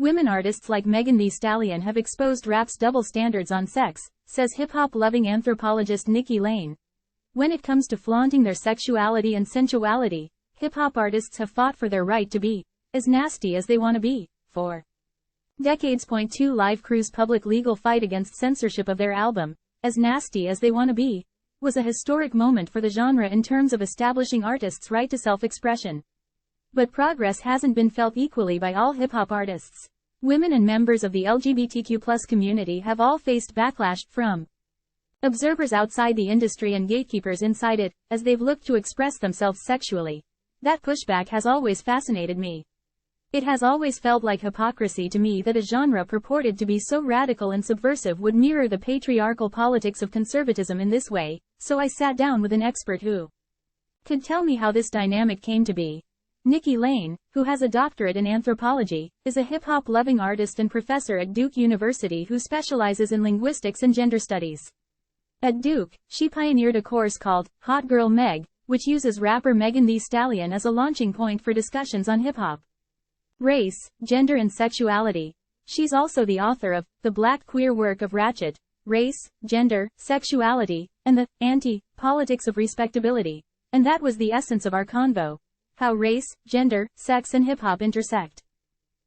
Women artists like Megan Thee Stallion have exposed rap's double standards on sex, says hip-hop-loving anthropologist Nikki Lane. When it comes to flaunting their sexuality and sensuality, hip-hop artists have fought for their right to be as nasty as they want to be, for decades. 2 Live Crew's public legal fight against censorship of their album, As Nasty as They Wanna Be, was a historic moment for the genre in terms of establishing artists' right to self-expression. But progress hasn't been felt equally by all hip-hop artists. Women and members of the LGBTQ+ community have all faced backlash from observers outside the industry and gatekeepers inside it, as they've looked to express themselves sexually. That pushback has always fascinated me. It has always felt like hypocrisy to me that a genre purported to be so radical and subversive would mirror the patriarchal politics of conservatism in this way, so I sat down with an expert who could tell me how this dynamic came to be. Nikki Lane, who has a doctorate in anthropology, is a hip-hop-loving artist and professor at Duke University who specializes in linguistics and gender studies. At Duke, she pioneered a course called Hot Girl Meg, which uses rapper Megan Thee Stallion as a launching point for discussions on hip-hop, race, gender and sexuality. She's also the author of The Black Queer Work of Ratchet, Race, Gender, Sexuality, and the Anti-Politics of Respectability. And that was the essence of our convo. How race, gender, sex and hip-hop intersect.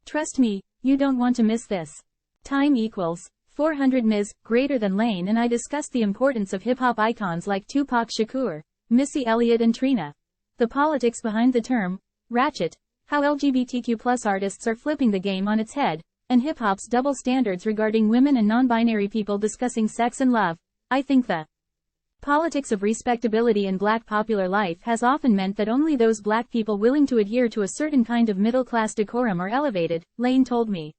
Trust me, you don't want to miss this. Time equals 400 Ms. greater than Lane and I discussed the importance of hip-hop icons like Tupac Shakur, Missy Elliott and Trina. The politics behind the term ratchet, how LGBTQ+ artists are flipping the game on its head, and hip-hop's double standards regarding women and non-binary people discussing sex and love. I think the politics of respectability in black popular life has often meant that only those black people willing to adhere to a certain kind of middle-class decorum are elevated, Lane told me.